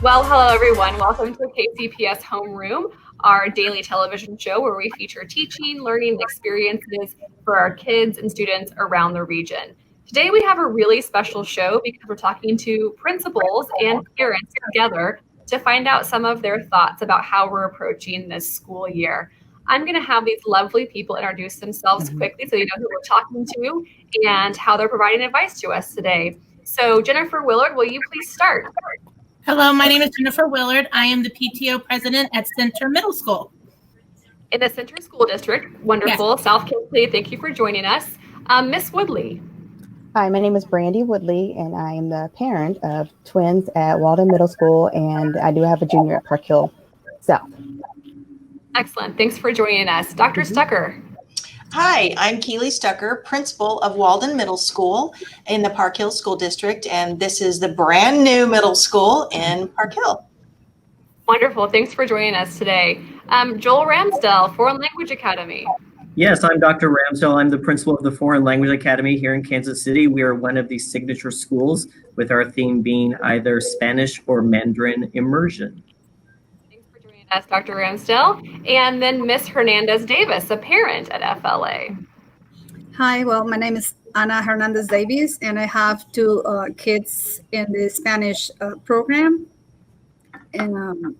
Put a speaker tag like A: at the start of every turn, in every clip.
A: Well, hello everyone. Welcome to KCPS Homeroom, our daily television show where we feature teaching, learning, and experiences for our kids and students around the region. Today we have a really special show because we're talking to principals and parents together to find out some of their thoughts about how we're approaching this school year. I'm going to have these lovely people introduce themselves quickly so you know who we're talking to and how they're providing advice to us today. So Jennifer Willard, will you please start?
B: Hello, my name is Jennifer Willard. I am the PTO president at Center Middle School.
A: In the Center School District. Wonderful. Yes. South Keelie, thank you for joining us. Miss Woodley.
C: Hi, my name is Brandy Woodley, and I am the parent of twins at Walden Middle School, and I do have a junior at Park Hill South.
A: Excellent. Thanks for joining us. Dr. Stucker.
D: Hi, I'm Keelie Stucker, principal of Walden Middle School in the Park Hill School District, and this is the brand new middle school in Park Hill.
A: Wonderful. Thanks for joining us today. Joell Ramsdell, Foreign Language Academy.
E: Yes, I'm Dr. Ramsdell. I'm the principal of the Foreign Language Academy here in Kansas City. We are one of the signature schools with our theme being either Spanish or Mandarin immersion.
A: That's Dr. Ramsdell. And then Miss Hernandez-Davis, a parent at FLA.
F: Hi, well, my name is Ana Hernandez-Davis, and I have two kids in the Spanish program. And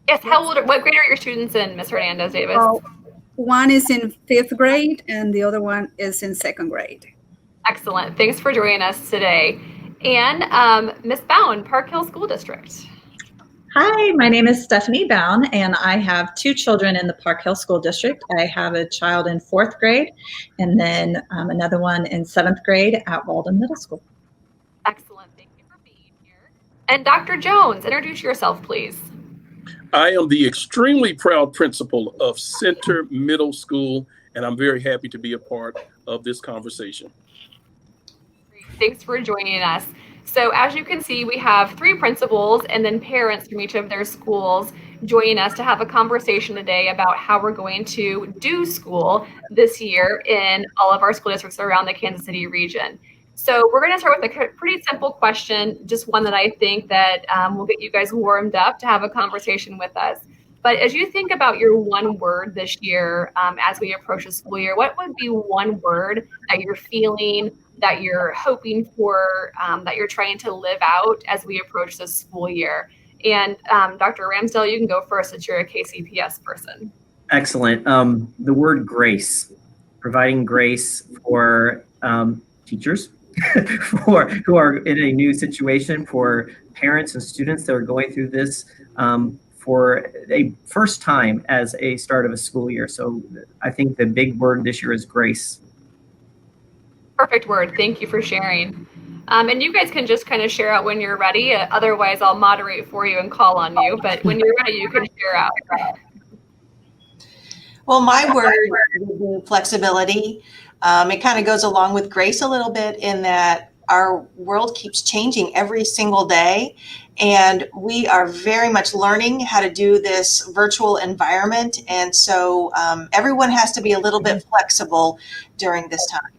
A: yes, what grade are your students in, Miss Hernandez-Davis?
F: One is in 5th grade, and the other one is in 2nd grade.
A: Excellent. Thanks for joining us today. And Miss Bowne, Park Hill School District.
G: Hi, my name is Stephani Bowne, and I have two children in the Park Hill School District. I have a child in 4th grade and then another one in 7th grade at Walden Middle School.
A: Excellent. Thank you for being here. And Dr. Jones, introduce yourself, please.
H: I am the extremely proud principal of Center Middle School, and I'm very happy to be a part of this conversation.
A: Great. Thanks for joining us. So as you can see, we have 3 principals and then parents from each of their schools joining us to have a conversation today about how we're going to do school this year in all of our school districts around the Kansas City region. So we're going to start with a pretty simple question, just one that I think that will get you guys warmed up to have a conversation with us. But as you think about your one word this year, as we approach the school year, what would be one word that you're feeling, that you're hoping for, that you're trying to live out as we approach this school year? And Dr. Ramsdell, you can go first since you're a KCPS person.
E: Excellent. The word grace, providing grace for teachers who are in a new situation, for parents and students that are going through this for a first time as a start of a school year. So I think the big word this year is grace.
A: Perfect word. Thank you for sharing. And you guys can just kind of share out when you're ready. Otherwise, I'll moderate for you and call on you. But when you're ready, you can share out.
D: Well, my word is flexibility. It kind of goes along with grace a little bit in that our world keeps changing every single day. And we are very much learning how to do this virtual environment. And so everyone has to be a little bit flexible during this time.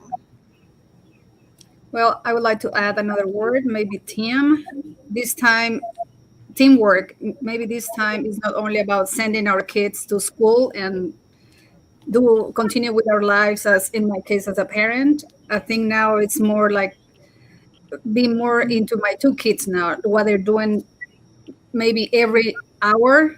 F: Well, I would like to add another word, maybe team. This time, teamwork. Maybe this time is not only about sending our kids to school and continue with our lives, as in my case as a parent. I think now it's more like being more into my 2 kids now, what they're doing maybe every hour.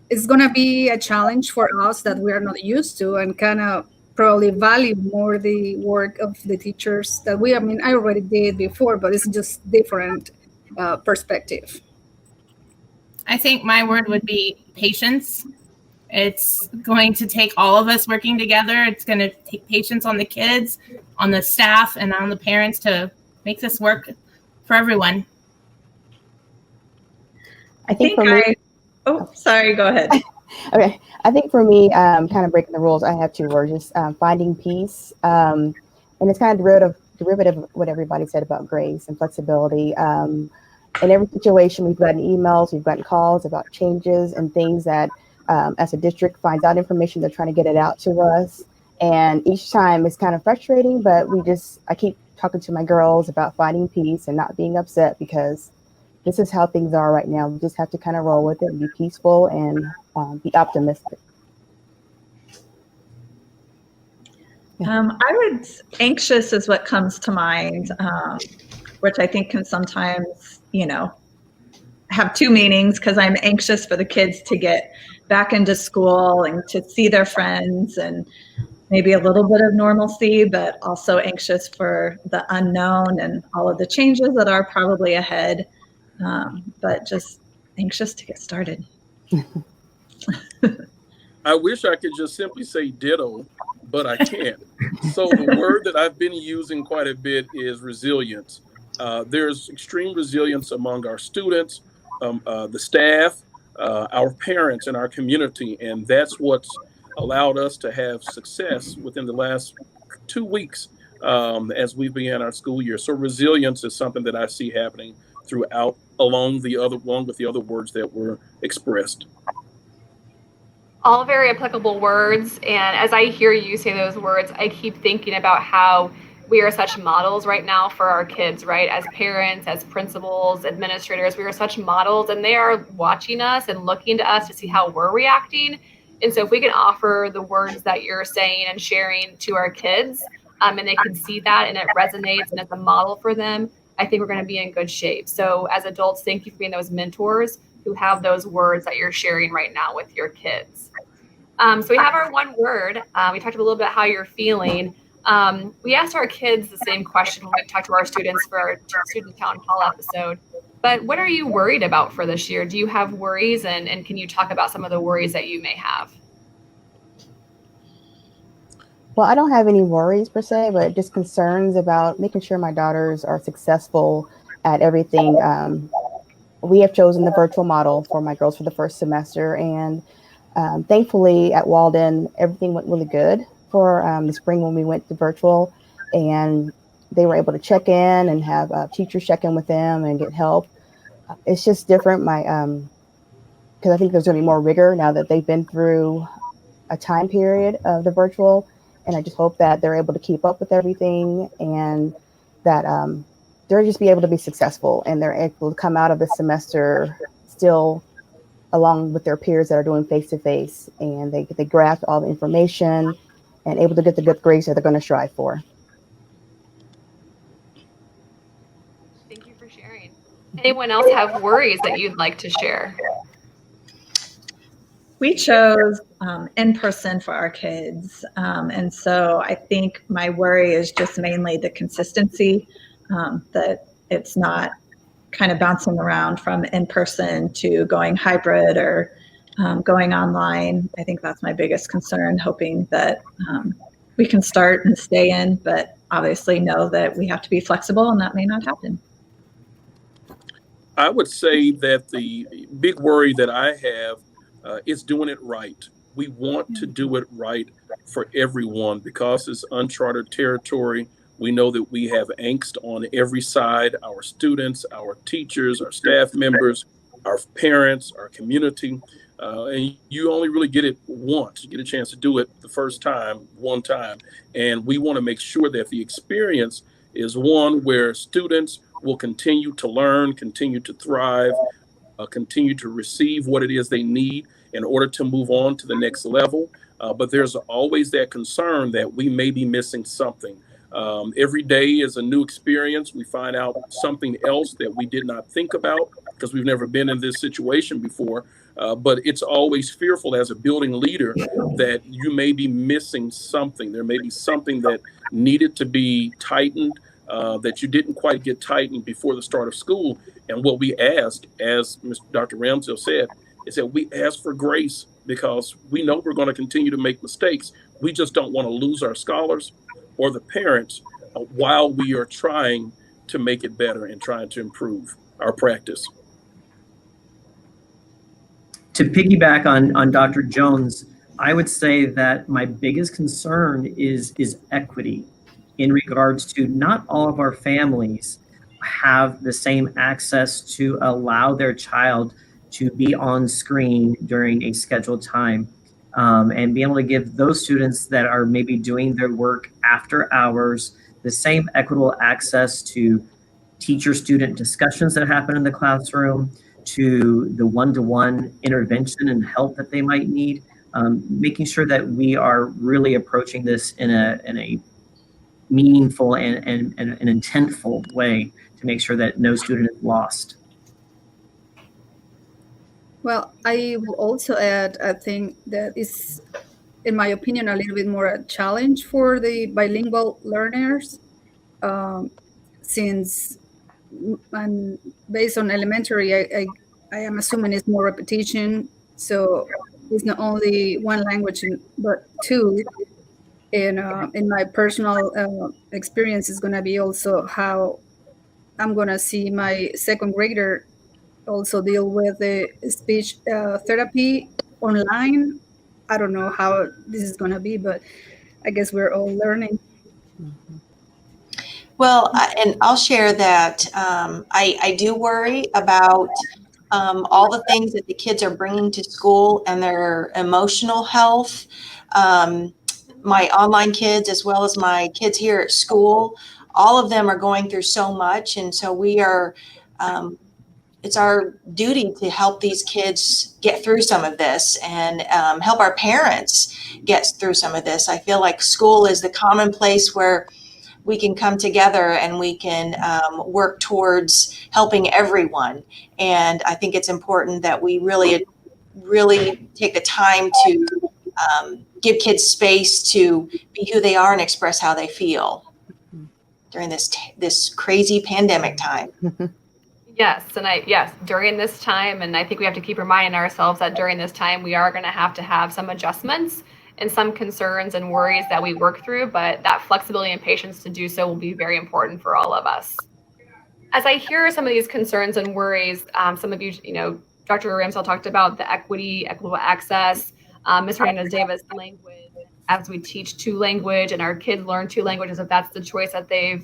F: It's going to be a challenge for us that we are not used to, and kind of probably value more the work of the teachers that I already did before, but it's just different perspective.
B: I think my word would be patience. It's going to take all of us working together. It's going to take patience on the kids, on the staff, and on the parents to make this work for everyone.
C: I think for me.
G: Oh, sorry. Go ahead.
C: Okay. I think for me, kind of breaking the rules, I have 2 words, just finding peace. And it's kind of derivative of what everybody said about grace and flexibility. In every situation, we've gotten emails, we've gotten calls about changes and things that as a district finds out information, they're trying to get it out to us. And each time it's kind of frustrating, but I keep talking to my girls about finding peace and not being upset, because this is how things are right now. We just have to kind of roll with it and be peaceful and be optimistic.
G: Anxious is what comes to mind, which I think can sometimes, have two meanings, because I'm anxious for the kids to get back into school and to see their friends and maybe a little bit of normalcy, but also anxious for the unknown and all of the changes that are probably ahead, but just anxious to get started.
H: I wish I could just simply say ditto, but I can't. So the word that I've been using quite a bit is resilience. There's extreme resilience among our students, the staff, our parents, and our community. And that's what's allowed us to have success within the last 2 weeks as we began our school year. So resilience is something that I see happening throughout, along with the other words that were expressed.
A: All very applicable words. And as I hear you say those words, I keep thinking about how we are such models right now for our kids, right? As parents, as principals, administrators, we are such models, and they are watching us and looking to us to see how we're reacting. And so if we can offer the words that you're saying and sharing to our kids, and they can see that and it resonates and it's a model for them, I think we're going to be in good shape. So as adults, thank you for being those mentors who have those words that you're sharing right now with your kids. So we have our one word. We talked a little bit about how you're feeling. We asked our kids the same question when we talked to our students for our student town hall episode. But what are you worried about for this year? Do you have worries? And can you talk about some of the worries that you may have?
C: Well, I don't have any worries per se, but just concerns about making sure my daughters are successful at everything. We have chosen the virtual model for my girls for the first semester. And thankfully at Walden, everything went really good for the spring when we went to virtual. And they were able to check in and have teachers check in with them and get help. It's just different. Because I think there's going to be more rigor now that they've been through a time period of the virtual. And I just hope that they're able to keep up with everything and that they'll just be able to be successful and they're able to come out of the semester still along with their peers that are doing face-to-face, and they grasp all the information and able to get the good grades that they're going to strive for.
A: Thank you for sharing. Anyone else have worries that you'd like to share?
G: We chose in person for our kids. And so I think my worry is just mainly the consistency, that it's not kind of bouncing around from in person to going hybrid or going online. I think that's my biggest concern, hoping that we can start and stay in, but obviously know that we have to be flexible and that may not happen.
H: I would say that the big worry that I have is doing it right. We want to do it right for everyone because it's uncharted territory. We know that we have angst on every side, our students, our teachers, our staff members, our parents, our community. And you only really get it once. You get a chance to do it the first time, one time. And we want to make sure that the experience is one where students will continue to learn, continue to thrive, continue to receive what it is they need in order to move on to the next level. But there's always that concern that we may be missing something. Every day is a new experience. We find out something else that we did not think about because we've never been in this situation before. But it's always fearful as a building leader that you may be missing something. There may be something that needed to be tightened, that you didn't quite get tightened before the start of school. And what we asked, as Dr. Ramsdell said, is that we ask for grace because we know we're going to continue to make mistakes. We just don't want to lose our scholars or the parents while we are trying to make it better and trying to improve our practice.
E: To piggyback on Dr. Jones, I would say that my biggest concern is equity in regards to not all of our families have the same access to allow their child to be on screen during a scheduled time, and be able to give those students that are maybe doing their work after hours the same equitable access to teacher-student discussions that happen in the classroom, to the one-to-one intervention and help that they might need, making sure that we are really approaching this in a meaningful and an intentful way to make sure that no student is lost.
F: Well, I will also add, I think that is, in my opinion, a little bit more a challenge for the bilingual learners, since based on elementary, I am assuming it's more repetition. So it's not only one language, but two. And in my personal experience is going to be also how I'm going to see my second grader also deal with the speech therapy online. I don't know how this is going to be, but I guess we're all learning.
D: Well, and I'll share that I do worry about all the things that the kids are bringing to school and their emotional health. My online kids, as well as my kids here at school, all of them are going through so much. And so we are, it's our duty to help these kids get through some of this and help our parents get through some of this. I feel like school is the common place where we can come together and we can work towards helping everyone. And I think it's important that we really take the time to give kids space to be who they are and express how they feel during this crazy pandemic time.
A: Yes, and during this time, and I think we have to keep reminding ourselves that during this time we are going to have some adjustments and some concerns and worries that we work through, but that flexibility and patience to do so will be very important for all of us. As I hear some of these concerns and worries, some of you, Dr. Ramsdell talked about the equitable access, Ms. Hernandez-Davis, language, as we teach two language and our kids learn two languages, if that's the choice that they've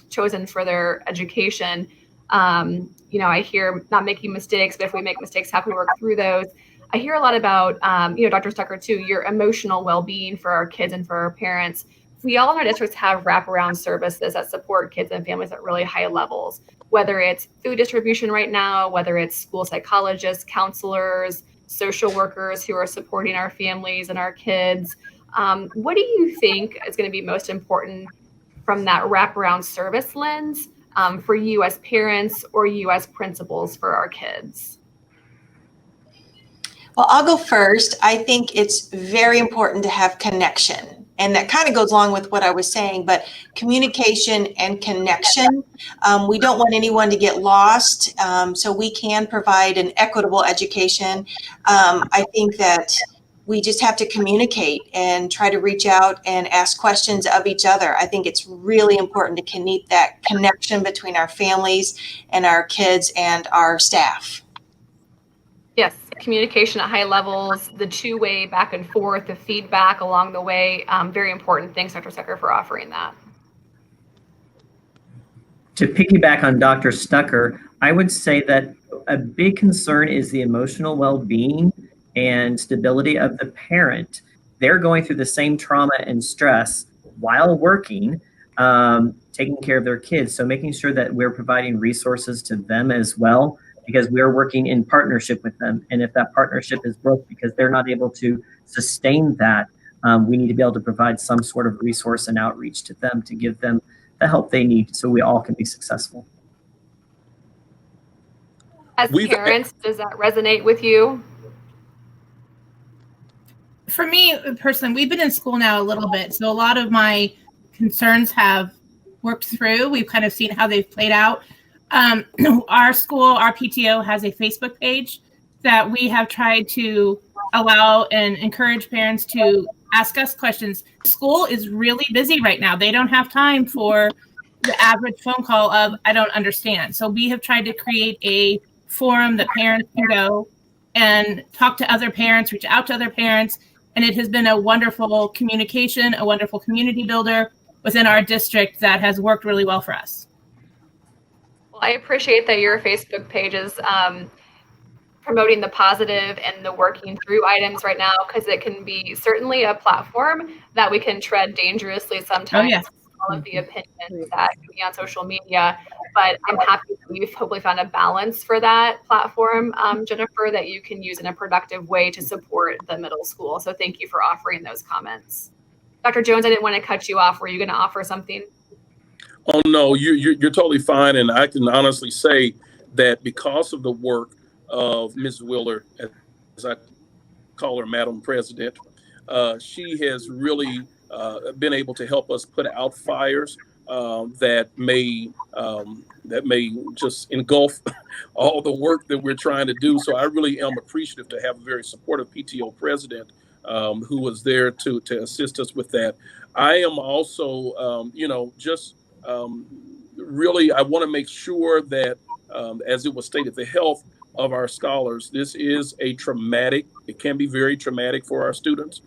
A: chosen for their education. I hear not making mistakes, but if we make mistakes, how can we work through those? I hear a lot about, Dr. Stucker too, your emotional well-being for our kids and for our parents. We all in our districts have wraparound services that support kids and families at really high levels, whether it's food distribution right now, whether it's school psychologists, counselors, social workers who are supporting our families and our kids. What do you think is going to be most important from that wraparound service lens for you as parents or you as principals for our kids?
D: Well, I'll go first. I think it's very important to have connection. And that kind of goes along with what I was saying, but communication and connection. We don't want anyone to get lost, so we can provide an equitable education. I think that we just have to communicate and try to reach out and ask questions of each other. I think it's really important to keep that connection between our families and our kids and our staff.
A: Yes, communication at high levels, the two-way back and forth, the feedback along the way, very important. Thanks, Dr. Stucker, for offering that.
E: To piggyback on Dr. Stucker, I would say that a big concern is the emotional well-being and stability of the parent. They're going through the same trauma and stress while working, taking care of their kids. So making sure that we're providing resources to them as well, because we're working in partnership with them. And if that partnership is broke because they're not able to sustain that, we need to be able to provide some sort of resource and outreach to them to give them the help they need so we all can be successful.
A: As parents, does that resonate with you?
B: For me personally, we've been in school now a little bit, so a lot of my concerns have worked through. We've kind of seen how they've played out. Our school, our PTO has a Facebook page that we have tried to allow and encourage parents to ask us questions. School is really busy right now. They don't have time for the average phone call of, I don't understand. So we have tried to create a forum that parents can go and talk to other parents, reach out to other parents. And it has been a wonderful communication, a wonderful community builder within our district that has worked really well for us.
A: Well, I appreciate that your Facebook page is promoting the positive and the working through items right now, because it can be certainly a platform that we can tread dangerously sometimes.
B: Oh, yeah.
A: All of the opinions that can be on social media. but I'm happy that we've hopefully found a balance for that platform, Jennifer, that you can use in a productive way to support the middle school. So thank you for offering those comments. Dr. Jones, I didn't want to cut you off. Were you going to offer something?
H: Oh, no, you're totally fine. And I can honestly say that because of the work of Ms. Willard, as I call her Madam President, she has really been able to help us put out fires that may just engulf all the work that we're trying to do. So I really am appreciative to have a very supportive PTO president who was there to assist us with that. I am also, really, I want to make sure that, as it was stated, the health of our scholars. This is it can be very traumatic for our students.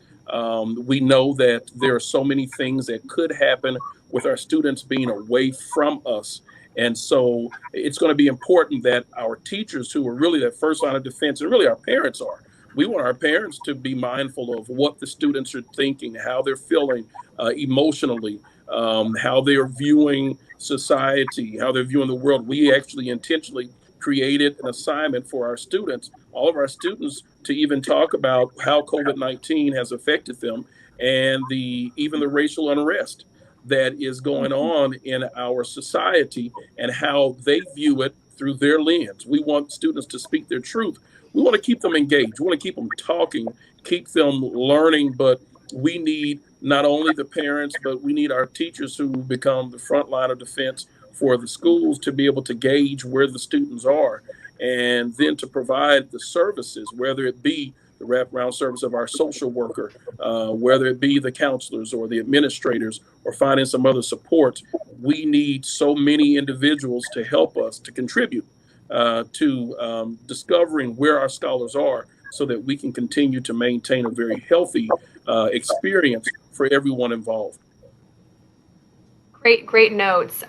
H: We know that there are so many things that could happen with our students being away from us. And so it's going to be important that our teachers, who are really that first line of defense, and really our parents are, we want our parents to be mindful of what the students are thinking, how they're feeling emotionally, how they're viewing society, how they're viewing the world. We actually intentionally created an assignment for our students, all of our students, to even talk about how COVID-19 has affected them and even the racial unrest that is going on in our society and how they view it through their lens. We want students to speak their truth. We want to keep them engaged. We want to keep them talking, keep them learning, but we need not only the parents, but we need our teachers who become the front line of defense for the schools to be able to gauge where the students are and then to provide the services, whether it be the wraparound service of our social worker, whether it be the counselors or the administrators or finding some other support. We need so many individuals to help us to contribute to discovering where our scholars are so that we can continue to maintain a very healthy experience for everyone involved.
A: Great notes.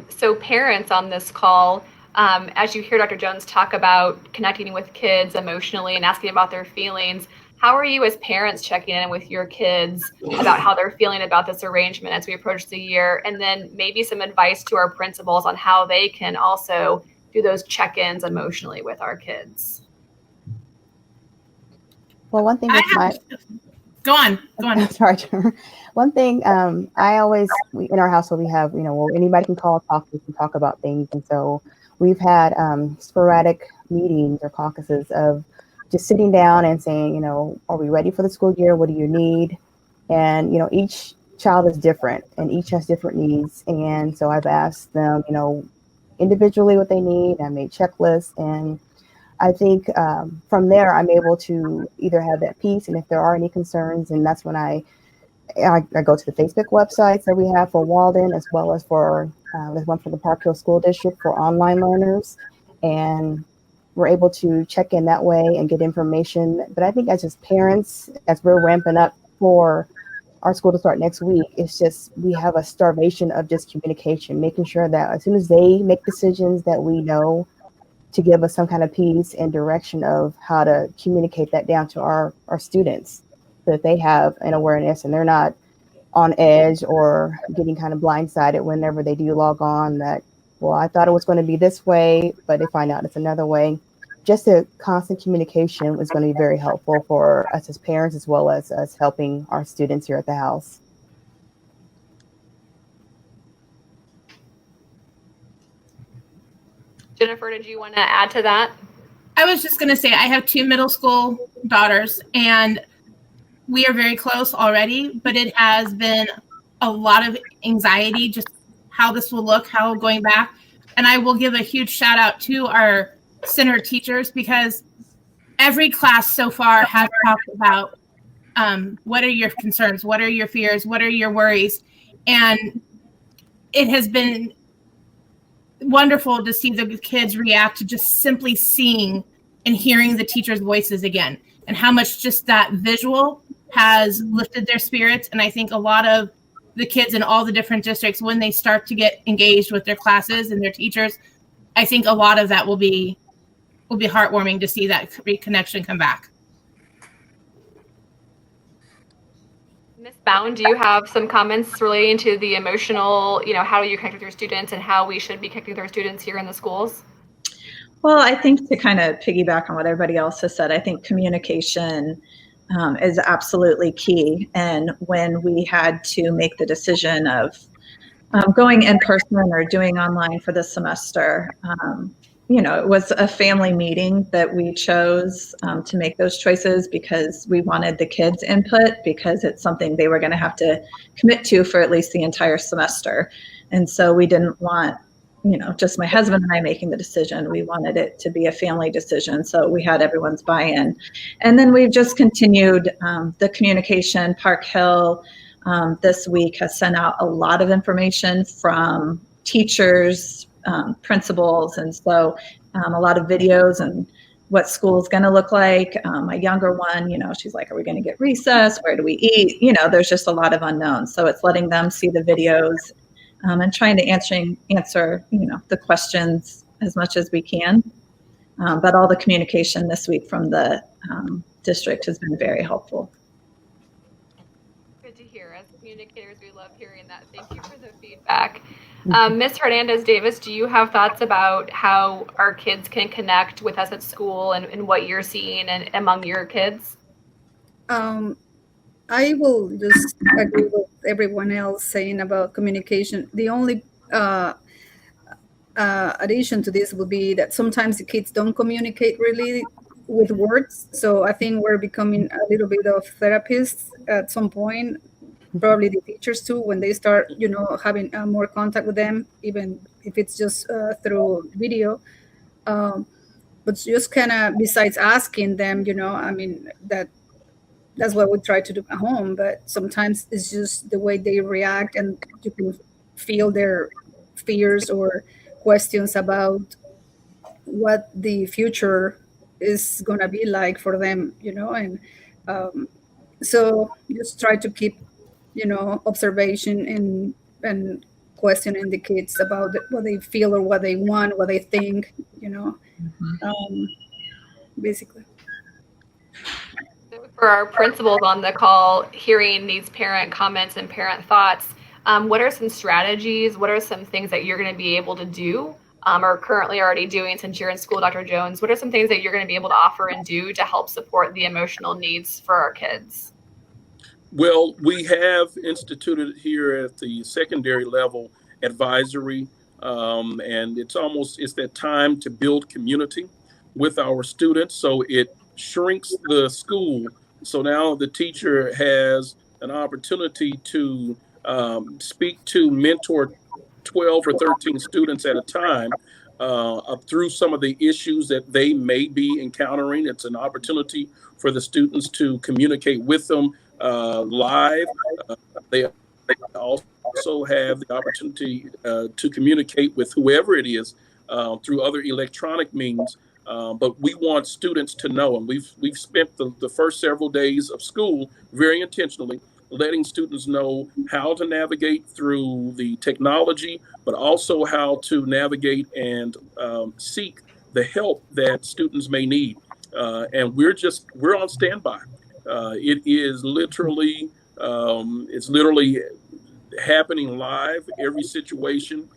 A: So parents on this call, as you hear Dr. Jones talk about connecting with kids emotionally and asking about their feelings, how are you as parents checking in with your kids about how they're feeling about this arrangement as we approach the year? And then maybe some advice to our principals on how they can also do those check-ins emotionally with our kids.
C: Well, one thing
B: Go on.
C: Sorry, Jennifer. One thing I always, in our household, we have, anybody can call, we can talk about things. And so we've had sporadic meetings or caucuses of just sitting down and saying, are we ready for the school year? What do you need? And, each child is different and each has different needs. And so I've asked them, individually what they need. I made checklists, and I think from there, I'm able to either have that piece, and if there are any concerns, and that's when I go to the Facebook websites that we have for Walden, as well as for there's one for the Park Hill School District for online learners, and we're able to check in that way and get information. But I think as just parents, as we're ramping up for our school to start next week, it's just we have a starvation of just communication, making sure that as soon as they make decisions that we know to give us some kind of piece and direction of how to communicate that down to our students, so that they have an awareness and they're not on edge or getting kind of blindsided whenever they do log on that, well, I thought it was going to be this way, but they find out it's another way. Just a constant communication is going to be very helpful for us as parents, as well as us helping our students here at the house.
A: Jennifer, did you want to add to that?
B: I was just going to say I have 2 middle school daughters, and we are very close already, but it has been a lot of anxiety, just how this will look, how going back. And I will give a huge shout out to our center teachers, because every class so far has talked about what are your concerns, what are your fears, what are your worries. And it has been wonderful to see the kids react to just simply seeing and hearing the teachers' voices again, and how much just that visual has lifted their spirits. And I think a lot of the kids in all the different districts, when they start to get engaged with their classes and their teachers, I think a lot of that will be heartwarming to see that reconnection come back.
A: Ms. Bowne, do you have some comments relating to the emotional, how you connect with your students and how we should be connecting with our students here in the schools?
G: Well, I think to kind of piggyback on what everybody else has said, I think communication is absolutely key. And when we had to make the decision of going in person or doing online for this semester, it was a family meeting that we chose to make those choices because we wanted the kids' input, because it's something they were going to have to commit to for at least the entire semester. And so we didn't want just my husband and I making the decision. We wanted it to be a family decision. So we had everyone's buy-in. And then we've just continued the communication. Park Hill this week has sent out a lot of information from teachers, principals. And so a lot of videos and what school is going to look like. My younger one, she's like, are we going to get recess? Where do we eat? There's just a lot of unknowns. So it's letting them see the videos and trying to answer, the questions as much as we can. But all the communication this week from the district has been very helpful.
A: Good to hear. As communicators, we love hearing that. Thank you for the feedback. Ms. Hernandez-Davis, do you have thoughts about how our kids can connect with us at school and what you're seeing among your kids?
F: I will just agree with everyone else saying about communication. The only addition to this would be that sometimes the kids don't communicate really with words. So I think we're becoming a little bit of therapists at some point, probably the teachers too, when they start, having more contact with them, even if it's just through video. But just kind of besides asking them, that's what we try to do at home, but sometimes it's just the way they react, and you can feel their fears or questions about what the future is going to be like for them, and so just try to keep, observation and questioning the kids about what they feel or what they want, what they think, basically.
A: For our principals on the call, hearing these parent comments and parent thoughts, what are some strategies? What are some things that you're going to be able to do or currently already doing since you're in school, Dr. Jones? What are some things that you're going to be able to offer and do to help support the emotional needs for our kids?
H: Well, we have instituted here at the secondary level advisory, and it's that time to build community with our students. So it shrinks the school. So now the teacher has an opportunity to speak to mentor 12 or 13 students at a time through some of the issues that they may be encountering. It's an opportunity for the students to communicate with them live. They also have the opportunity to communicate with whoever it is through other electronic means. But we want students to know, and we've spent the first several days of school very intentionally letting students know how to navigate through the technology, but also how to navigate and seek the help that students may need. And we're on standby. It is literally, it's literally happening live, every situation.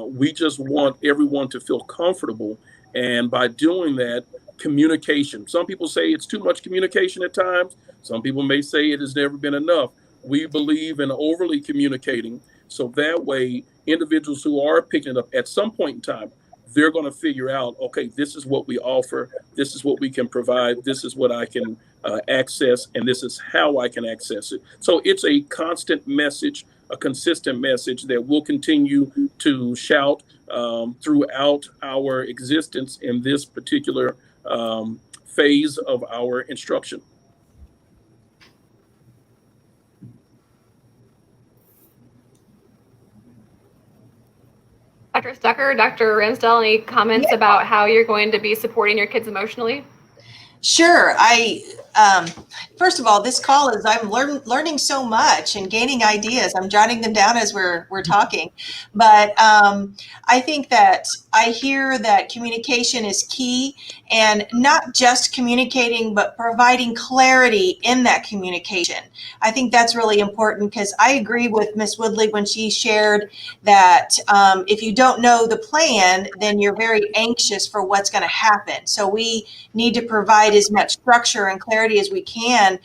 H: We just want everyone to feel comfortable. And by doing that, communication. Some people say it's too much communication at times. Some people may say it has never been enough. We believe in overly communicating. So that way, individuals who are picking it up at some point in time, they're going to figure out, okay, this is what we offer. This is what we can provide. This is what I can access. And this is how I can access it. So it's a constant message, a consistent message that we'll continue to shout throughout our existence in this particular phase of our instruction.
A: Dr. Stucker, Dr. Ramsdell, any comments about how you're going to be supporting your kids emotionally?
D: Sure. I First of all, this call is I'm learning so much and gaining ideas. I'm jotting them down as we're talking. But I think that I hear that communication is key, and not just communicating, but providing clarity in that communication. I think that's really important, because I agree with Miss Woodley when she shared that if you don't know the plan, then you're very anxious for what's going to happen. So we need to provide as much structure and clarity as we can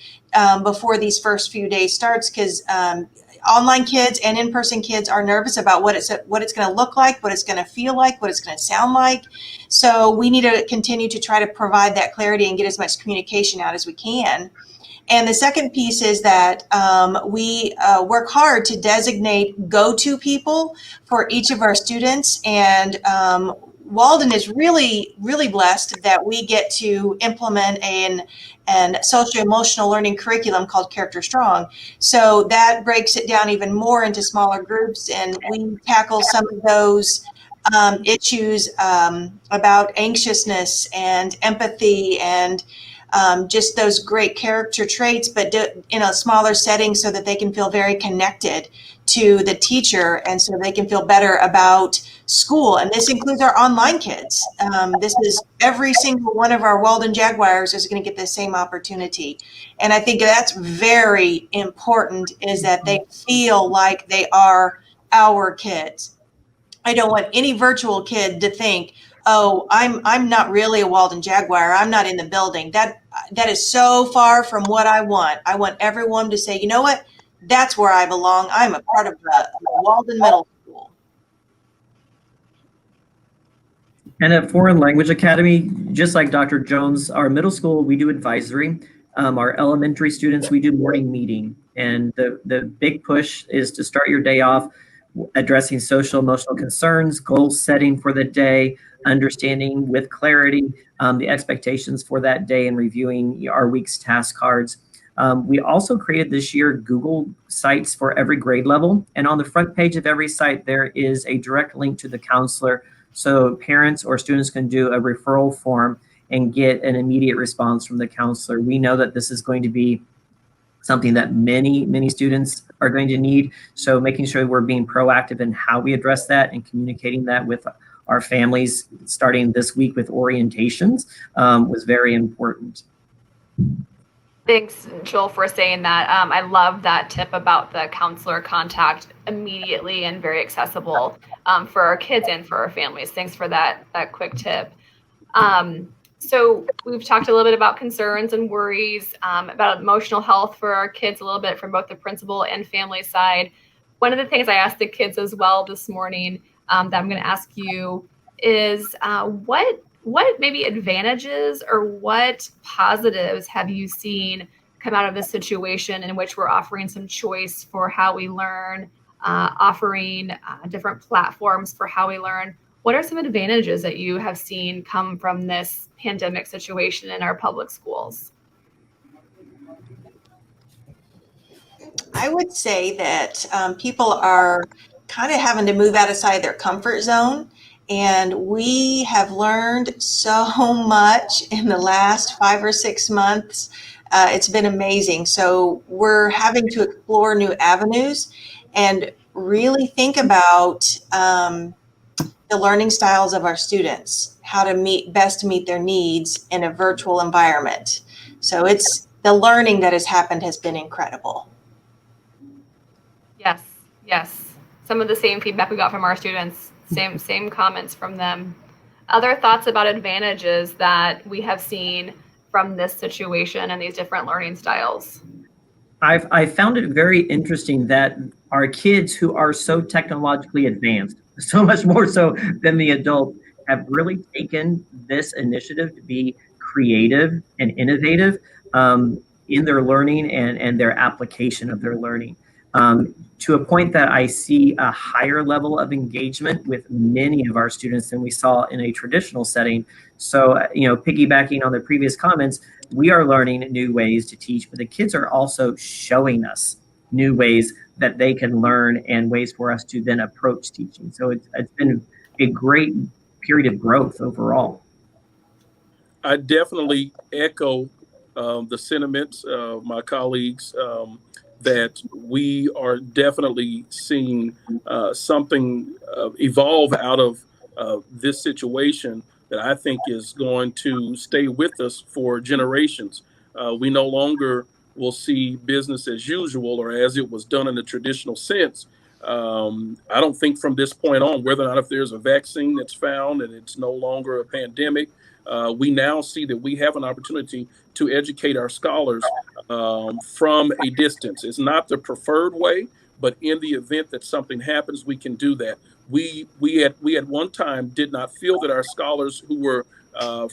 D: before these first few days starts, because online kids and in-person kids are nervous about what it's going to look like, what it's going to feel like, what it's going to sound like. So we need to continue to try to provide that clarity and get as much communication out as we can. And the second piece is that we work hard to designate go-to people for each of our students. And Walden is really, really blessed that we get to implement an social-emotional learning curriculum called Character Strong. So that breaks it down even more into smaller groups, and we tackle some of those issues about anxiousness and empathy and just those great character traits, but in a smaller setting, so that they can feel very connected to the teacher, and so they can feel better about school. And this includes our online kids. This is every single one of our Walden Jaguars is going to get the same opportunity. And I think that's very important, is that they feel like they are our kids. I don't want any virtual kid to think, oh, I'm not really a Walden Jaguar. I'm not in the building. That is so far from what I want. I want everyone to say, you know what? That's where I belong. I'm a part of the Walden Middle School.
E: And at Foreign Language Academy, just like Dr. Jones, our middle school, we do advisory. Our elementary students, we do morning meeting. And the big push is to start your day off addressing social emotional concerns, goal setting for the day, understanding with clarity the expectations for that day, and reviewing our week's task cards. We also created this year Google Sites for every grade level. And on the front page of every site, there is a direct link to the counselor, so parents or students can do a referral form and get an immediate response from the counselor. We know that this is going to be something that many students are going to need. So making sure we're being proactive in how we address that and communicating that with our families, starting this week with orientations, was very important.
A: Thanks, Joel, for saying that. I love that tip about the counselor contact immediately and very accessible for our kids and for our families. Thanks for that quick tip. So we've talked a little bit about concerns and worries, about emotional health for our kids, a little bit from both the principal and family side. One of the things I asked the kids as well this morning that I'm going to ask you is what maybe advantages or what positives have you seen come out of this situation in which we're offering some choice for how we learn, offering different platforms for how we learn? What are some advantages that you have seen come from this pandemic situation in our public schools?
D: I would say that people are kind of having to move outside their comfort zone. And we have learned so much in the last 5 or 6 months. It's been amazing. So we're having to explore new avenues and really think about the learning styles of our students, how to best meet their needs in a virtual environment. So it's the learning that has happened has been incredible.
A: Yes. Some of the same feedback we got from our students, same comments from them. Other thoughts about advantages that we have seen from this situation and these different learning styles?
E: I found it very interesting that our kids who are so technologically advanced, so much more so than the adults, have really taken this initiative to be creative and innovative in their learning and their application of their learning. To a point that I see a higher level of engagement with many of our students than we saw in a traditional setting. So, piggybacking on the previous comments, we are learning new ways to teach, but the kids are also showing us new ways that they can learn and ways for us to then approach teaching. So it's been a great period of growth overall.
H: I definitely echo the sentiments of my colleagues that we are definitely seeing something evolve out of this situation that I think is going to stay with us for generations. We no longer will see business as usual or as it was done in the traditional sense. I don't think from this point on, whether or not if there's a vaccine that's found and it's no longer a pandemic, we now see that we have an opportunity to educate our scholars from a distance. It's not the preferred way, but in the event that something happens, we can do that. We at one time did not feel that our scholars who were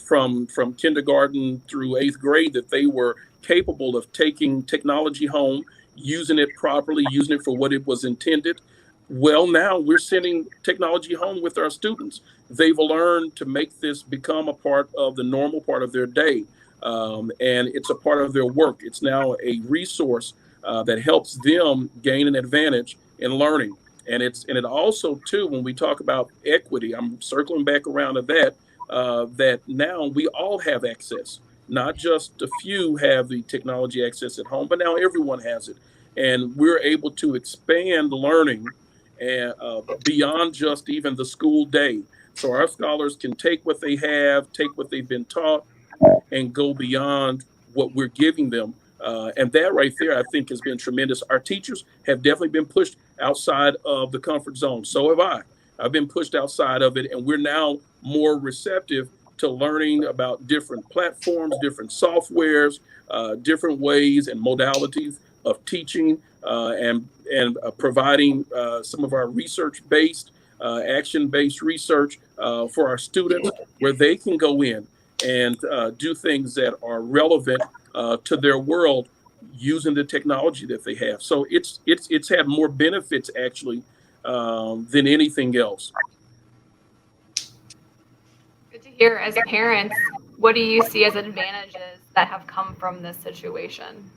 H: from kindergarten through 8th grade, that they were capable of taking technology home, using it properly, using it for what it was intended. Well, now we're sending technology home with our students. They've learned to make this become a part of the normal part of their day. And it's a part of their work. It's now a resource that helps them gain an advantage in learning. And it also too, when we talk about equity, I'm circling back around to that, that now we all have access. Not just a few have the technology access at home, but now everyone has it. And we're able to expand learning and beyond just even the school day. So our scholars can take what they have, take what they've been taught, and go beyond what we're giving them. And that right there, I think, has been tremendous. Our teachers have definitely been pushed outside of the comfort zone. So have I. I've been pushed outside of it, and we're now more receptive to learning about different platforms, different softwares, different ways and modalities of teaching and providing some of our research-based, action-based research for our students, where they can go in and do things that are relevant to their world using the technology that they have. So it's had more benefits actually than anything else.
A: Good to hear. As parents, what do you see as advantages that have come from this situation?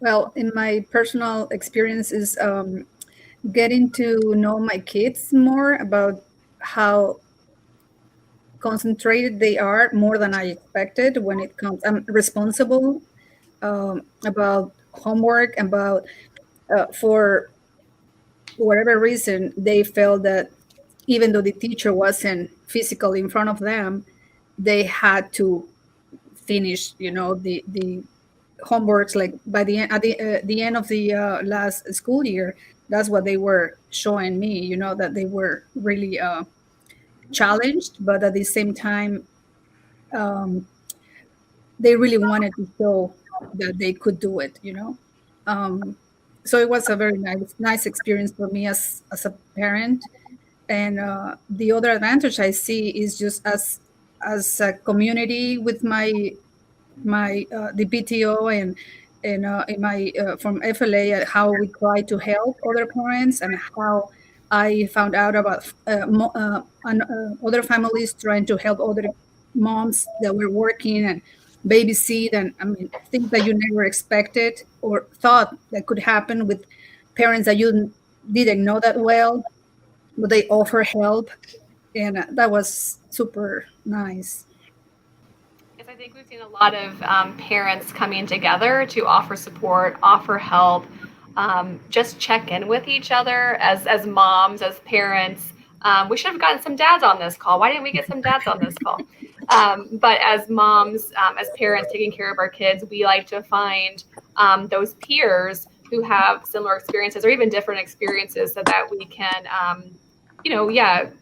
F: Well, in my personal experience is getting to know my kids more about how concentrated they are, more than I expected when it comes. I'm responsible about homework, about for whatever reason they felt that even though the teacher wasn't physically in front of them, they had to finish, the homeworks, like by the end, at the end of the last school year. That's what they were showing me, that they were really challenged, but at the same time, they really wanted to show that they could do it, so it was a very nice experience for me as a parent. And the other advantage I see is just as a community with my the PTO and in my from FLA, how we try to help other parents, and how I found out about other families trying to help other moms that were working and babysit, and things that you never expected or thought that could happen with parents that you didn't know that well, but they offer help, and that was super nice.
A: Yes, I think we've seen a lot of parents coming together to offer support, offer help, just check in with each other as moms, as parents. We should have gotten some dads on this call. Why didn't we get some dads on this call? But as moms, as parents taking care of our kids, we like to find those peers who have similar experiences or even different experiences, so that we can,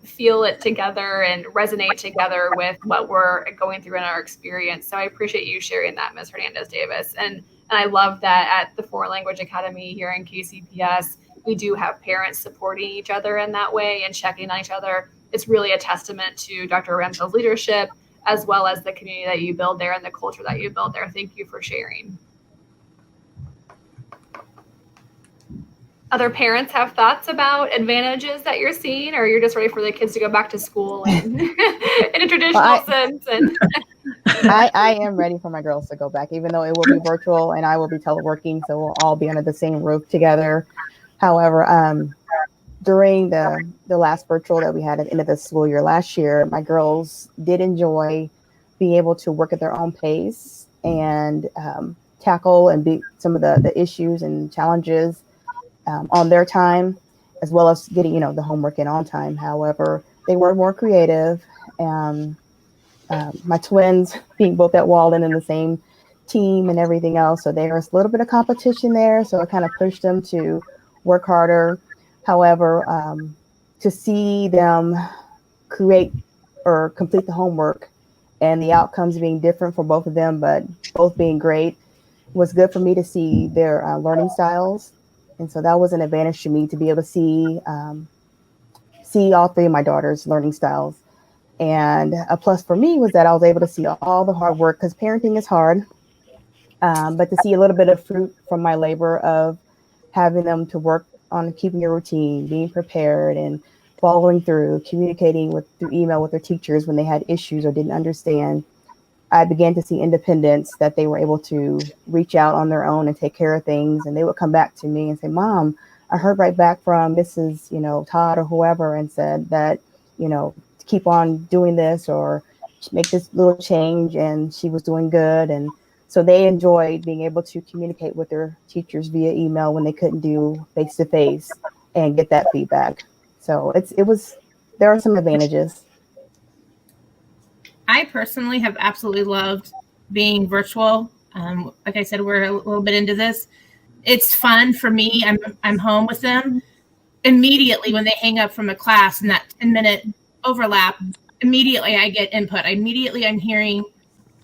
A: feel it together and resonate together with what we're going through in our experience. So I appreciate you sharing that, Ms. Hernandez-Davis. And I love that at the Foreign Language Academy here in KCPS, we do have parents supporting each other in that way and checking on each other. It's really a testament to Dr. Ramsdell's leadership, as well as the community that you build there and the culture that you build there. Thank you for sharing. Other parents have thoughts about advantages that you're seeing, or you're just ready for the kids to go back to school in a traditional sense? And
C: I am ready for my girls to go back, even though it will be virtual and I will be teleworking, so we'll all be under the same roof together. However, during the last virtual that we had at the end of the school year last year, my girls did enjoy being able to work at their own pace and tackle and beat some of the issues and challenges on their time, as well as getting, you know, the homework in on time. However, they were more creative. My twins being both at Walden in the same team and everything else, so there was a little bit of competition there. So it kind of pushed them to work harder. However, to see them create or complete the homework and the outcomes being different for both of them, but both being great, was good for me to see their learning styles. And so that was an advantage to me to be able to see all three of my daughters' learning styles. And a plus for me was that I was able to see all the hard work, because parenting is hard, but to see a little bit of fruit from my labor of having them to work on keeping a routine, being prepared, and following through, communicating through email with their teachers when they had issues or didn't understand. I began to see independence, that they were able to reach out on their own and take care of things. And they would come back to me and say, Mom, I heard right back from Mrs. Todd or whoever, and said that, to keep on doing this or make this little change, and she was doing good. And so they enjoyed being able to communicate with their teachers via email when they couldn't do face-to-face and get that feedback. So there are some advantages.
B: I personally have absolutely loved being virtual. Like I said, we're a little bit into this. It's fun for me. I'm home with them. Immediately when they hang up from a class in that 10-minute overlap, immediately I get input. Immediately I'm hearing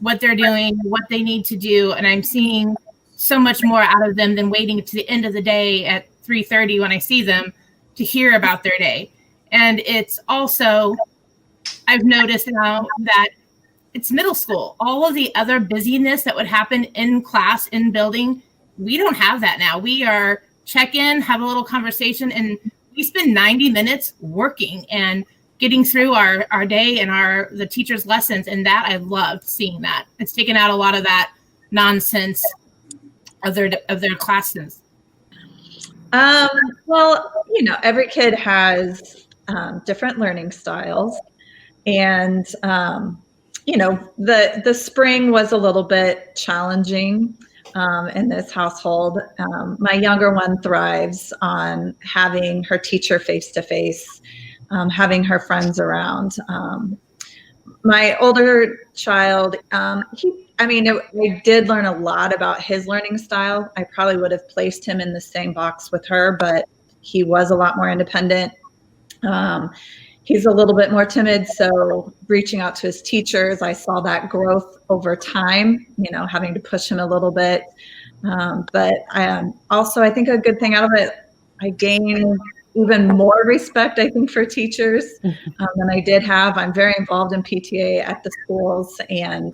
B: what they're doing, what they need to do, and I'm seeing so much more out of them than waiting to the end of the day at 3:30 when I see them to hear about their day. And it's also, I've noticed now that it's middle school. All of the other busyness that would happen in class, in building, we don't have that now. We are check in, have a little conversation, and we spend 90 minutes working and getting through our day and the teacher's lessons. And that, I loved seeing that. It's taken out a lot of that nonsense of their classes.
G: Well, every kid has different learning styles. And, the spring was a little bit challenging in this household. My younger one thrives on having her teacher face-to-face, having her friends around. My older child, I did learn a lot about his learning style. I probably would have placed him in the same box with her, but he was a lot more independent. He's a little bit more timid, so reaching out to his teachers, I saw that growth over time, having to push him a little bit. But also, I think a good thing out of it, I gained even more respect, I think, for teachers than I did have. I'm very involved in PTA at the schools and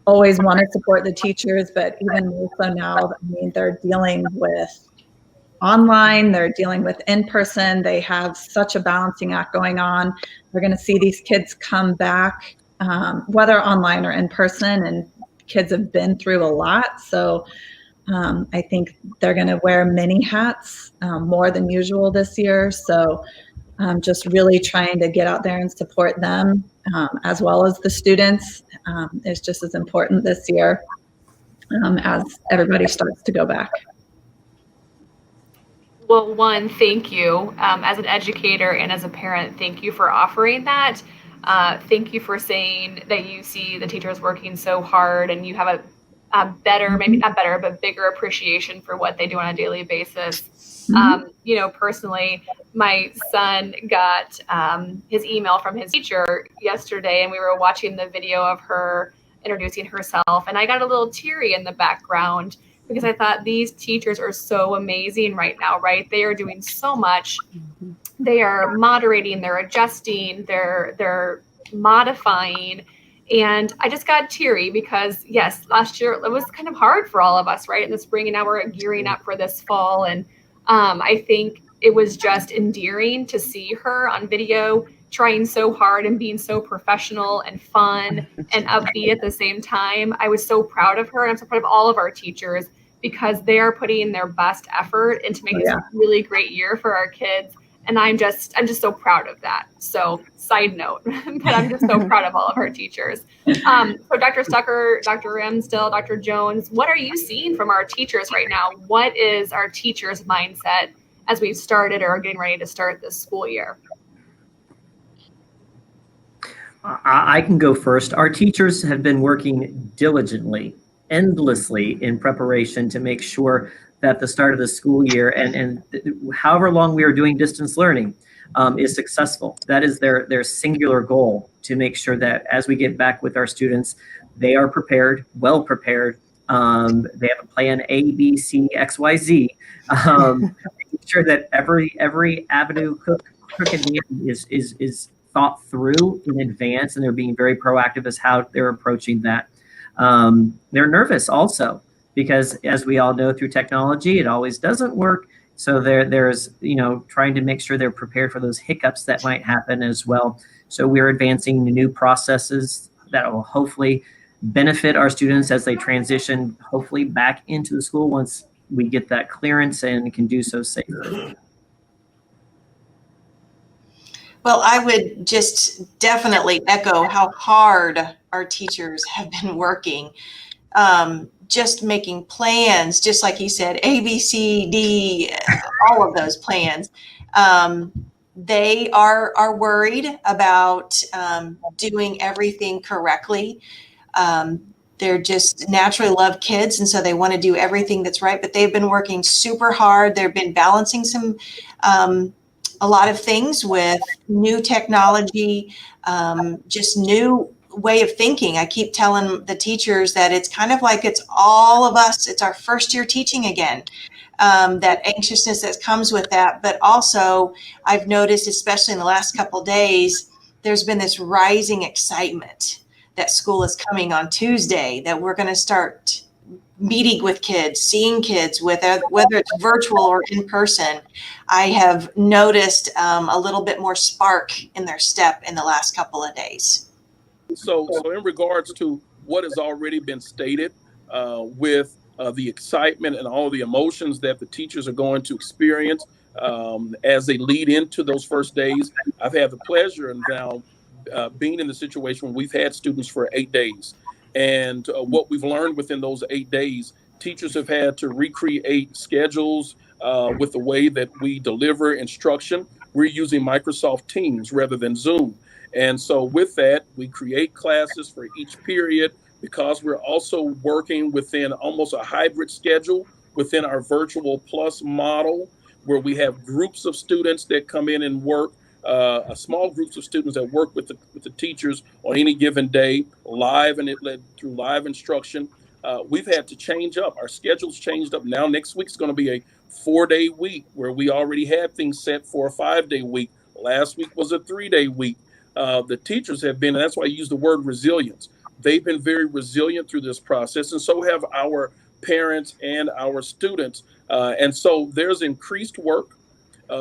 G: always want to support the teachers, but even more so now, they're dealing with online, they're dealing with in person. They have such a balancing act going on. We're going to see these kids come back, whether online or in person, and kids have been through a lot. So I think they're going to wear many hats more than usual this year. So just really trying to get out there and support them as well as the students is just as important this year as everybody starts to go back.
A: Well, one, thank you. As an educator and as a parent, thank you for offering that. Thank you for saying that you see the teachers working so hard and you have a better, maybe not better, but bigger appreciation for what they do on a daily basis. Personally, my son got his email from his teacher yesterday, and we were watching the video of her introducing herself, and I got a little teary in the background because I thought these teachers are so amazing right now, right? They are doing so much. They are moderating, they're adjusting, they're modifying. And I just got teary because, yes, last year it was kind of hard for all of us, right? In the spring, and now we're gearing up for this fall. And I think it was just endearing to see her on video trying so hard and being so professional and fun and upbeat at the same time. I was so proud of her, and I'm so proud of all of our teachers because they are putting their best effort into making this a really great year for our kids. And I'm just so proud of that. So side note, but I'm just so proud of all of our teachers. So Dr. Stucker, Dr. Ramsdell, Dr. Jones, what are you seeing from our teachers right now? What is our teachers' mindset as we've started or are getting ready to start this school year?
E: I can go first. Our teachers have been working diligently, endlessly in preparation to make sure that the start of the school year and however long we are doing distance learning is successful. That is their singular goal, to make sure that as we get back with our students, they are prepared, well prepared. They have a plan A, B, C, X, Y, Z. Making sure that every avenue, crooked is thought through in advance, and they're being very proactive as how they're approaching that. They're nervous also, because as we all know through technology, it always doesn't work. So there's trying to make sure they're prepared for those hiccups that might happen as well. So we're advancing new processes that will hopefully benefit our students as they transition, hopefully back into the school once we get that clearance and can do so safely.
D: Well, I would just definitely echo how hard our teachers have been working, just making plans, just like you said, A, B, C, D, all of those plans. They are worried about doing everything correctly. They're just naturally love kids, and so they want to do everything that's right, but they've been working super hard. They've been balancing a lot of things with new technology, just new way of thinking. I keep telling the teachers that it's kind of like it's all of us. It's our first year teaching again. That anxiousness that comes with that. But also I've noticed, especially in the last couple of days, there's been this rising excitement that school is coming on Tuesday, that we're going to start meeting with kids, seeing kids, whether it's virtual or in person. I have noticed a little bit more spark in their step in the last couple of days.
H: So in regards to what has already been stated, with the excitement and all the emotions that the teachers are going to experience as they lead into those first days, I've had the pleasure of now being in the situation where we've had students for 8 days. And what we've learned within those 8 days, teachers have had to recreate schedules with the way that we deliver instruction. We're using Microsoft Teams rather than Zoom. And so with that, we create classes for each period, because we're also working within almost a hybrid schedule within our Virtual Plus model, where we have groups of students that come in and work, small groups of students that work with the teachers on any given day, live, and it led through live instruction. We've had to change up. Our schedule's changed up. Now next week's going to be a 4-day week, where we already had things set for a 5-day week. Last week was a 3-day week. The teachers have been, and that's why I use the word resilience. They've been very resilient through this process, and so have our parents and our students. And so there's increased work.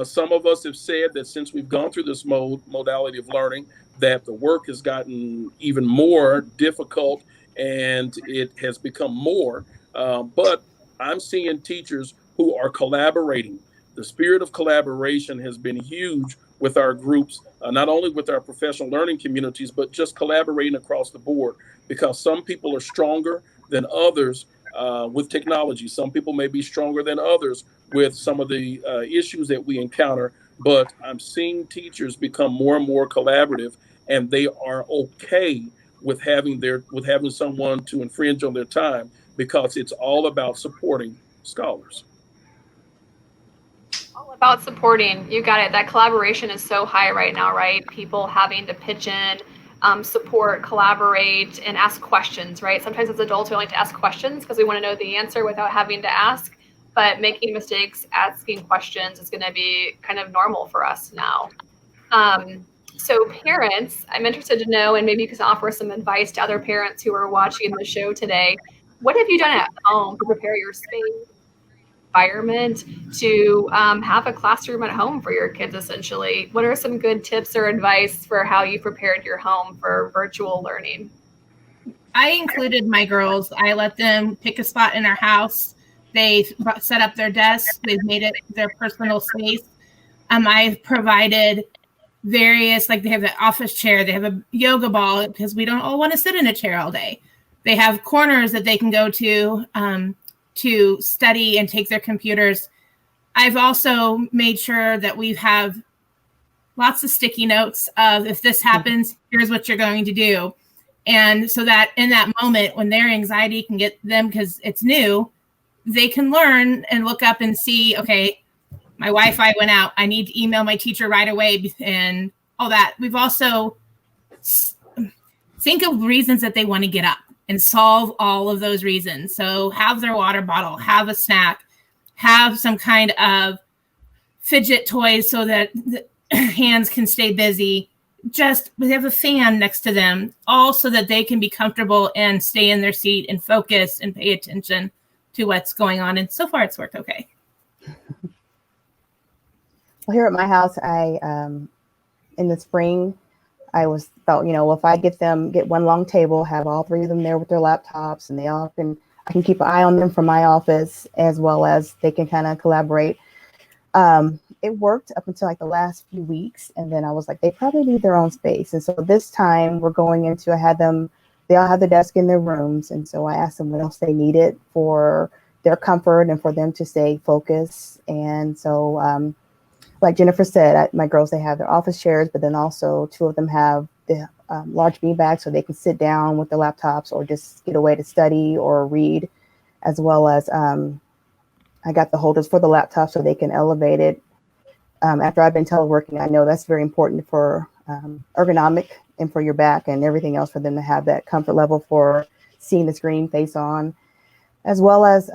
H: Some of us have said that since we've gone through this modality of learning, that the work has gotten even more difficult, and it has become more. But I'm seeing teachers who are collaborating. The spirit of collaboration has been huge with our groups, not only with our professional learning communities, but just collaborating across the board, because some people are stronger than others with technology. Some people may be stronger than others with some of the issues that we encounter, but I'm seeing teachers become more and more collaborative, and they are okay with having someone to infringe on their time, because it's all about supporting scholars.
A: All about supporting. You got it. That collaboration is so high right now, right? People having to pitch in, support, collaborate, and ask questions, right? Sometimes as adults, we like to ask questions because we want to know the answer without having to ask. But making mistakes, asking questions is going to be kind of normal for us now. So parents, I'm interested to know, and maybe you can offer some advice to other parents who are watching the show today. What have you done at home to prepare your space, environment to have a classroom at home for your kids, essentially? What are some good tips or advice for how you prepared your home for virtual learning?
B: I included my girls. I let them pick a spot in our house. They set up their desks. They've made it their personal space. I've provided various, like they have an office chair, they have a yoga ball because we don't all want to sit in a chair all day. They have corners that they can go to study and take their computers. I've also made sure that we have lots of sticky notes of if this happens, here's what you're going to do. And so that in that moment when their anxiety can get them because it's new, they can learn and look up and see, okay, my Wi-Fi went out. I need to email my teacher right away and all that. We've also think of reasons that they want to get up and solve all of those reasons. So have their water bottle, have a snack, have some kind of fidget toys so that the hands can stay busy. Just they have a fan next to them, all so that they can be comfortable and stay in their seat and focus and pay attention to what's going on. And so far it's worked okay.
C: Well, here at my house, I in the spring, I thought, well, if I get one long table, have all three of them there with their laptops, and I can keep an eye on them from my office as well as they can kind of collaborate. It worked up until like the last few weeks, and then I was like, they probably need their own space. And so this time we're going into, they all have the desk in their rooms, and so I asked them what else they needed for their comfort and for them to stay focused. And so like Jennifer said, my girls, they have their office chairs, but then also two of them have the large bean bags so they can sit down with their laptops or just get away to study or read, as well as I got the holders for the laptop so they can elevate it. After I've been teleworking, I know that's very important for ergonomic and for your back and everything else, for them to have that comfort level for seeing the screen face on, as well as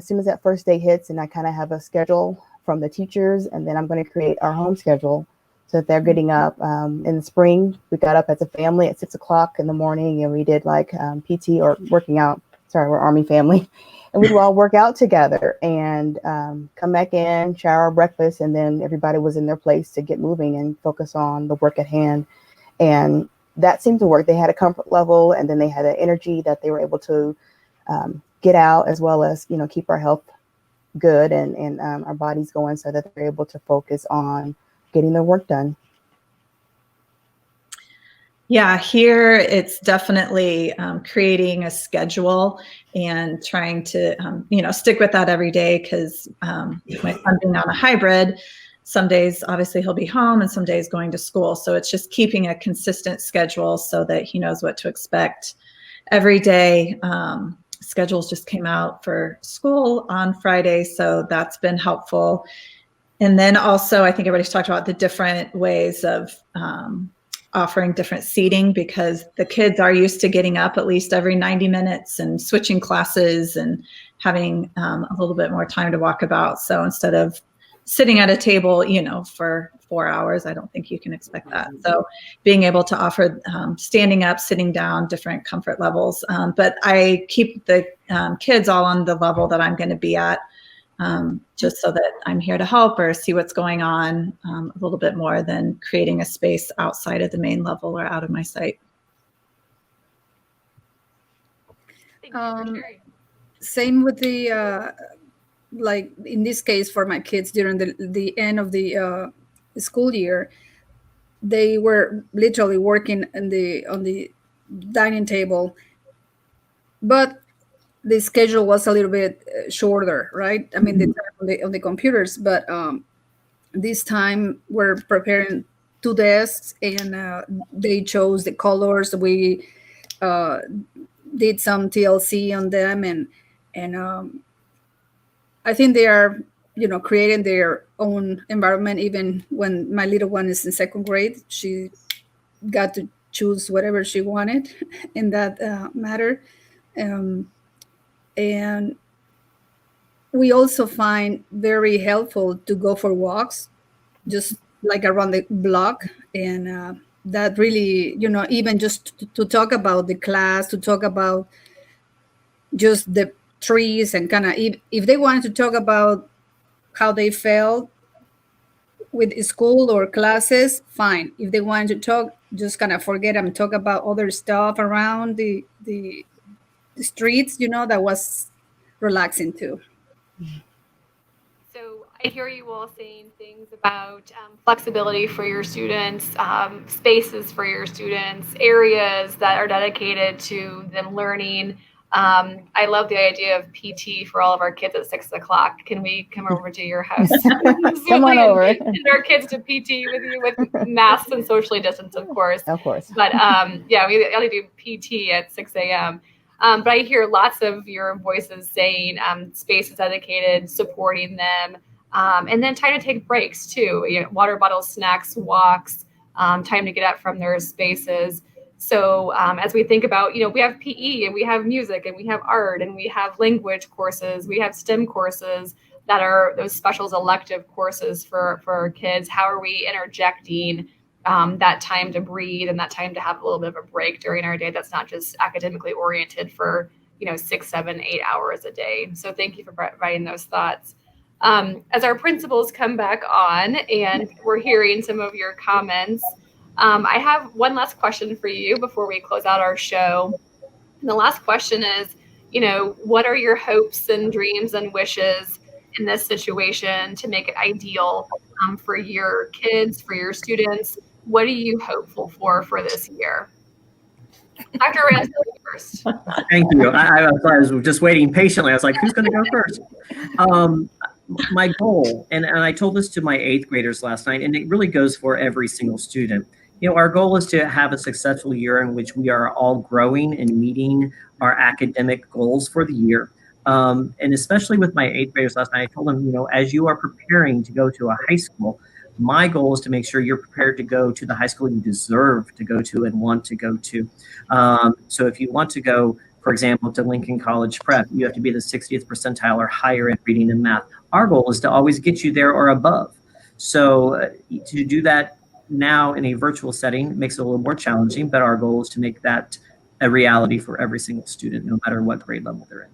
C: soon as that first day hits and I kind of have a schedule from the teachers, and then I'm going to create our home schedule so that they're getting up. In the spring, we got up as a family at 6 o'clock in the morning, and we did like PT or working out. Sorry, we're Army family. And we'd all work out together and come back in, shower, breakfast, and then everybody was in their place to get moving and focus on the work at hand. And that seemed to work. They had a comfort level, and then they had an energy that they were able to get out, as well as, keep our health good and our bodies going so that they're able to focus on getting their work done.
G: Yeah, here it's definitely creating a schedule and trying to, stick with that every day, because my son being on a hybrid, some days obviously he'll be home and some days going to school. So it's just keeping a consistent schedule so that he knows what to expect every day. Schedules just came out for school on Friday, so that's been helpful. And then also, I think everybody's talked about the different ways of offering different seating, because the kids are used to getting up at least every 90 minutes and switching classes and having a little bit more time to walk about. So instead of sitting at a table, for 4 hours, I don't think you can expect that. So being able to offer standing up, sitting down, different comfort levels. But I keep the kids all on the level that I'm going to be at, just so that I'm here to help or see what's going on a little bit more than creating a space outside of the main level or out of my sight.
F: Same with the, like in this case for my kids during the end of the school year, they were literally working on the dining table, but the schedule was a little bit shorter, right? I mean, on the computers, but this time we're preparing 2 desks, and they chose the colors. We did some TLC on them, and I think they are, creating their own environment. Even when my little one is in 2nd grade, she got to choose whatever she wanted in that matter. And we also find very helpful to go for walks, just like around the block. And that really, even just to talk about the class, to talk about just the trees, and kind of if they wanted to talk about how they felt with school or classes, fine. If they wanted to talk, just kind of forget and talk about other stuff around the streets, that was relaxing too.
A: So I hear you all saying things about flexibility for your students, spaces for your students, areas that are dedicated to them learning. I love the idea of PT for all of our kids at 6 o'clock. Can we come over to your house?
C: Come on over.
A: And send our kids to PT with you with masks and socially distanced, of course.
C: Of course.
A: But yeah, we only do PT at 6 a.m. But I hear lots of your voices saying spaces dedicated, supporting them. And then time to take breaks too, water bottles, snacks, walks, time to get up from their spaces. So as we think about, we have PE and we have music and we have art and we have language courses, we have STEM courses that are those specials elective courses for our kids. How are we interjecting that time to breathe and that time to have a little bit of a break during our day that's not just academically oriented for 6, 7, 8 hours a day. So thank you for providing those thoughts. As our principals come back on and we're hearing some of your comments, I have one last question for you before we close out our show. And the last question is, what are your hopes and dreams and wishes in this situation to make it ideal for your kids, for your students? What are you hopeful for this year? Dr. Ramsdell, first.
E: Thank you. I was just waiting patiently. I was like, who's going to go first? My goal, and I told this to my 8th graders last night, and it really goes for every single student. Our goal is to have a successful year in which we are all growing and meeting our academic goals for the year. And especially with my 8th graders last night, I told them, as you are preparing to go to a high school, my goal is to make sure you're prepared to go to the high school you deserve to go to and want to go to. So if you want to go, for example, to Lincoln College Prep, you have to be the 60th percentile or higher in reading and math. Our goal is to always get you there or above. So to do that now in a virtual setting makes it a little more challenging, but our goal is to make that a reality for every single student, no matter what grade level they're in.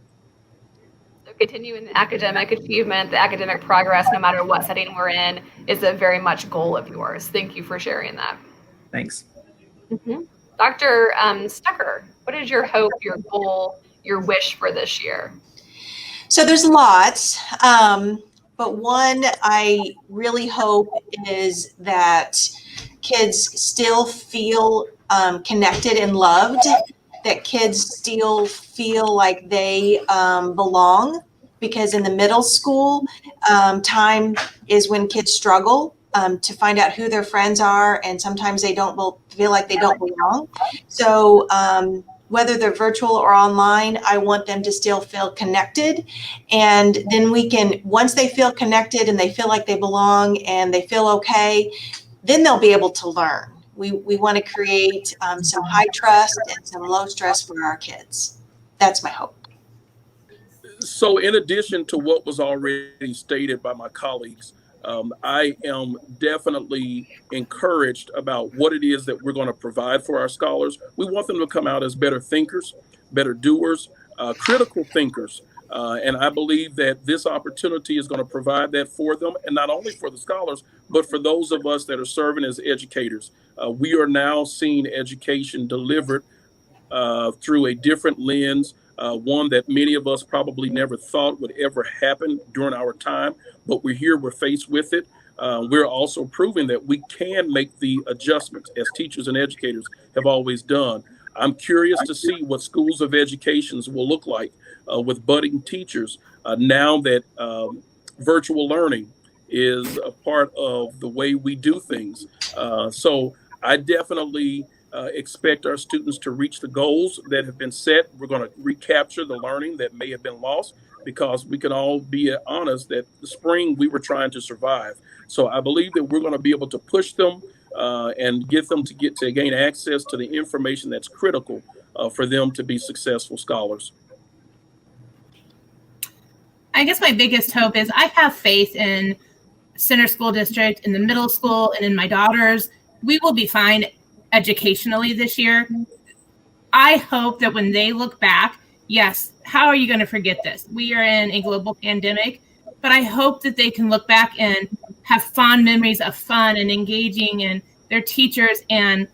A: So continuing the academic achievement, the academic progress, no matter what setting we're in, is a very much goal of yours. Thank you for sharing that.
E: Thanks.
A: Mm-hmm. Dr. Stucker, what is your hope, your goal, your wish for this year?
D: So there's lots, but one I really hope is that kids still feel connected and loved, that kids still feel like they belong, because in the middle school, time is when kids struggle to find out who their friends are, and sometimes they don't feel like they don't belong. So whether they're virtual or online, I want them to still feel connected. And then we can, once they feel connected and they feel like they belong and they feel okay, then they'll be able to learn. We want to create some high trust and some low stress for our kids. That's my hope.
H: So in addition to what was already stated by my colleagues, I am definitely encouraged about what it is that we're going to provide for our scholars. We want them to come out as better thinkers, better doers, critical thinkers. And I believe that this opportunity is going to provide that for them, and not only for the scholars, but for those of us that are serving as educators. We are now seeing education delivered through a different lens, one that many of us probably never thought would ever happen during our time, but we're faced with it. We're also proving that we can make the adjustments, as teachers and educators have always done. I'm curious to see what schools of education will look like with budding teachers now that virtual learning is a part of the way we do things. So I definitely expect our students to reach the goals that have been set. We're going to recapture the learning that may have been lost, because we can all be honest that the spring we were trying to survive. So I believe that we're going to be able to push them and get them to gain access to the information that's critical for them to be successful scholars.
B: I guess my biggest hope is I have faith in Center School District, in the middle school, and in my daughters. We will be fine educationally this year. I hope that when they look back, yes, how are you going to forget this? We are in a global pandemic, but I hope that they can look back and have fond memories of fun and engaging in their teachers, and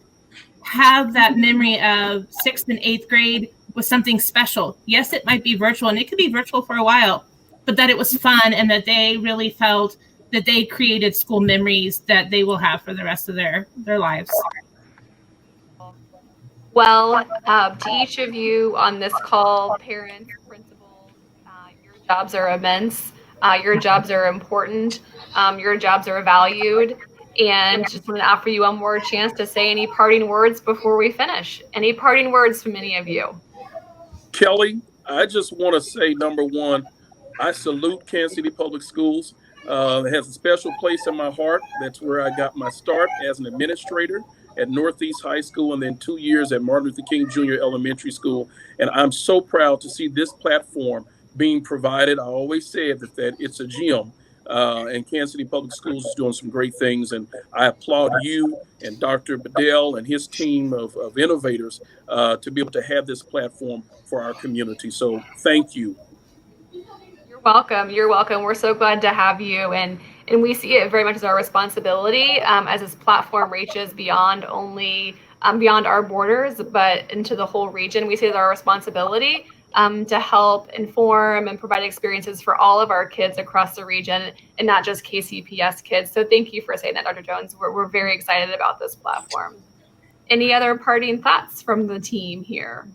B: have that memory of 6th and 8th grade was something special. Yes, it might be virtual, and it could be virtual for a while, but that it was fun and that they really felt that they created school memories that they will have for the rest of their lives.
A: Well, to each of you on this call, parents, principals, your jobs are immense. Your jobs are important. Your jobs are valued. And just want to offer you one more chance to say any parting words before we finish. Any parting words from any of you?
H: Kelly, I just want to say, number one, I salute Kansas City Public Schools. It has a special place in my heart. That's where I got my start as an administrator at Northeast High School, and then 2 years at Martin Luther King Jr. Elementary School. And I'm so proud to see this platform being provided. I always said that it's a gem, and Kansas City Public Schools is doing some great things. And I applaud you and Dr. Bedell and his team of innovators to be able to have this platform for our community. So thank you.
A: You're welcome. You're welcome. We're so glad to have you. And we see it very much as our responsibility as this platform reaches beyond only beyond our borders, but into the whole region. We see it as our responsibility to help inform and provide experiences for all of our kids across the region and not just KCPS kids. So thank you for saying that, Dr. Jones. We're very excited about this platform. Any other parting thoughts from the team here?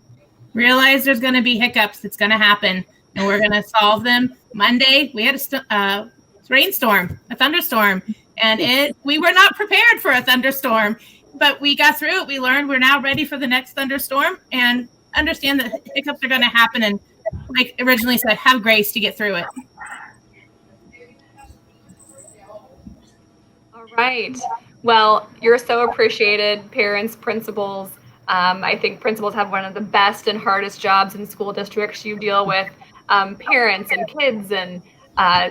B: Realize there's going to be hiccups. It's going to happen, and we're going to solve them. Monday, we had a rainstorm, a thunderstorm, and we were not prepared for a thunderstorm, but we got through it. We learned we're now ready for the next thunderstorm and understand that hiccups are going to happen. And like originally said, have grace to get through it.
A: All right. Well, you're so appreciated, parents, principals. I think principals have one of the best and hardest jobs in school districts. You deal with parents and kids and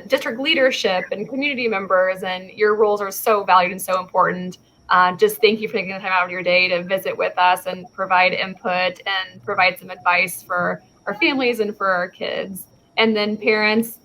A: district leadership and community members, and your roles are so valued and so important. Just thank you for taking the time out of your day to visit with us and provide input and provide some advice for our families and for our kids. And then parents,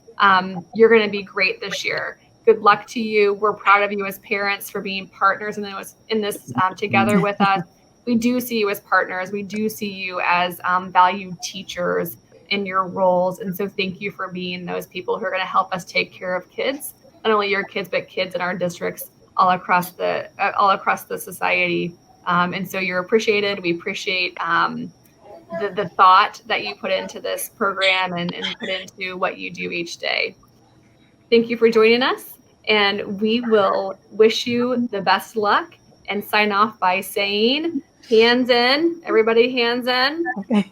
A: you're going to be great this year. Good luck to you. We're proud of you as parents for being partners in this together with us. We do see you as partners. We do see you as valued teachers in your roles. And so thank you for being those people who are going to help us take care of kids, not only your kids, but kids in our districts all across the society. And so you're appreciated. We appreciate the thought that you put into this program and put into what you do each day. Thank you for joining us, and we will wish you the best luck and sign off by saying hands in. Everybody hands in.
C: Okay.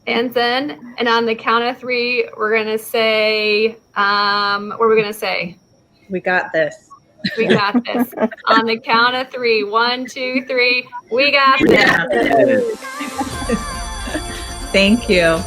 A: Hands in. And on the count of three, we're going to say, what are we going to say?
G: We got this.
A: We got this. On the count of three. 1, 2, 3. We got this.
G: Thank you.